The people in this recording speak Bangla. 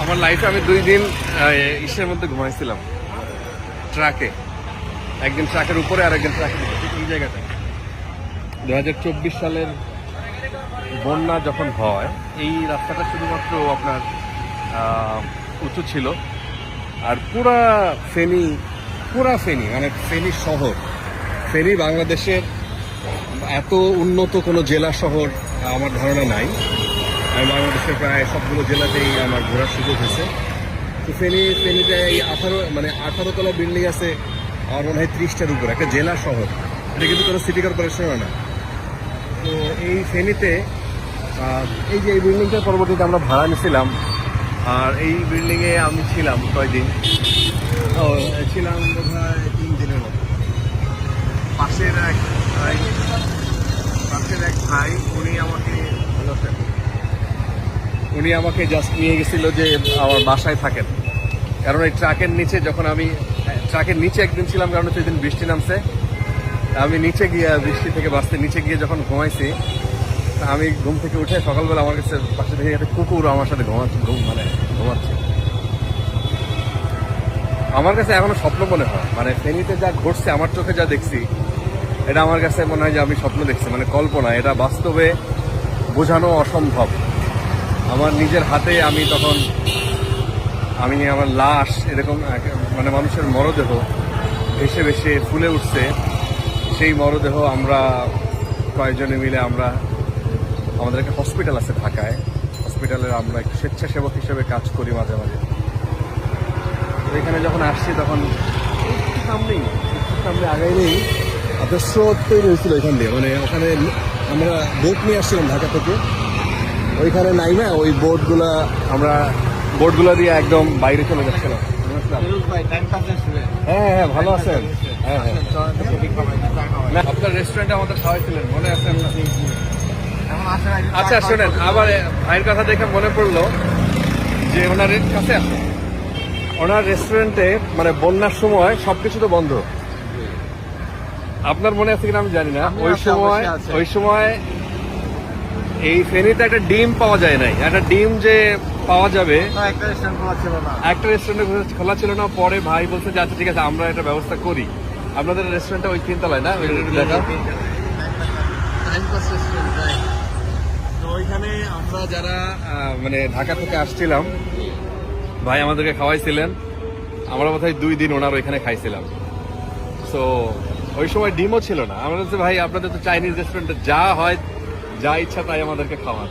আমার লাইফে আমি 2 দিন ইসের মধ্যে ঘুমাইছিলাম ট্রাকে, একদিন ট্রাকের উপরে আর একদিন ট্রাকের নিচে, এই জায়গাটা 2024 সালের বন্যা যখন হয় এই রাস্তাটা শুধুমাত্র আপনার উঁচু ছিল, আর পুরা ফেনী মানে ফেনী শহর, ফেনী বাংলাদেশের এত উন্নত কোনো জেলা শহর আমার ধারণা নাই। আমি বাংলাদেশের প্রায় সবগুলো জেলাতেই আমার ঘোরার সুযোগ হয়েছে। তো ফেনীতে এই 18 তলা বিল্ডিং আছে আমার মনে হয় 30টার উপর, একটা জেলা শহর, এটা কিন্তু কোনো সিটি কর্পোরেশনও না। তো এই ফেনীতে এই যে এই বিল্ডিংটার পরবর্তীতে আমরা ভাড়া নিয়েছিলাম, আর এই বিল্ডিংয়ে আমি ছিলাম কয়দিন, ছিলাম বোধ হয় 3 দিনের মতো। পাশের এক ভাই উনি আমাকে জাস্ট নিয়ে গেছিল যে আমার বাসায় থাকেন, কারণ এই ট্রাকের নিচে যখন আমি ট্রাকের নিচে একদিন ছিলাম, কারণ হচ্ছে দিন বৃষ্টি নামছে, আমি নিচে গিয়ে বৃষ্টি থেকে বাঁচতে নিচে গিয়ে যখন ঘুমাইছি, আমি ঘুম থেকে উঠে সকালবেলা আমার কাছে পাশে থেকে একটা কুকুর আমার সাথে ঘুমাচ্ছে। আমার কাছে এখনো স্বপ্ন মনে হয়, মানে ফেনীতে যা ঘটছে, আমার চোখে যা দেখছি, এটা আমার কাছে মনে হয় যে আমি স্বপ্ন দেখছি, মানে কল্পনা, এটা বাস্তবে বোঝানো অসম্ভব। আমার নিজের হাতে আমি তখন আমার লাশ এরকম মানে মানুষের মরদেহ ভেসে ভেসে ফুলে উঠছে, সেই মরদেহ আমরা কয়েকজনে মিলে আমাদের একটা হসপিটাল আছে ঢাকায়, হসপিটালের আমরা একটু স্বেচ্ছাসেবক হিসেবে কাজ করি মাঝে মাঝে। এখানে যখন আসছি তখন সামনে আগাই নেই আপনার স্রোত তৈরি হয়েছিল এখান দিয়ে, মানে ওখানে আমরা বোট নিয়ে আসছিলাম ঢাকা থেকে, ওইখানে নাই না ওই বোটগুলো দিয়ে একদম বাইরে চলে যাচ্ছিলাম। হ্যাঁ, ভালো আছেন? হ্যাঁ, আপনার রেস্টুরেন্টে আমাদের খাওয়াইছিলেন, মনে আছে? আচ্ছা শোনেন, আবার ভাইয়ের কথা দেখে মনে পড়লো যে ওনার কাছে আসে, ওনার রেস্টুরেন্টে মানে বন্যার সময় সবকিছু তো বন্ধ। আপনার মনে আছে কিনা আমি জানি না, ওই সময় এই ফেনীতে একটা ডিম পাওয়া যায় নাই, একটা ডিম যে পাওয়া যাবে একটা রেস্টুরেন্ট খোলা ছিল না। পরে ভাই বলছে যে আচ্ছা ঠিক আছে, আমরা এটা ব্যবস্থা করি। আপনাদের রেস্টুরেন্টটা ওই 3 তলায় না? দেখা তো ওইখানে আমরা যারা মানে ঢাকা থেকে আসছিলাম, ভাই আমাদেরকে খাওয়াইছিলেন, আমরা বোধহয় 2 দিন ওনার ওইখানে খাইছিলাম। তো ওই সময় ডিমও ছিল না। আমরা বলছি ভাই আপনাদের তো চাইনিজ রেস্টুরেন্টে যা হয়, যা ইচ্ছা তাই আমাদেরকে খাওয়ান।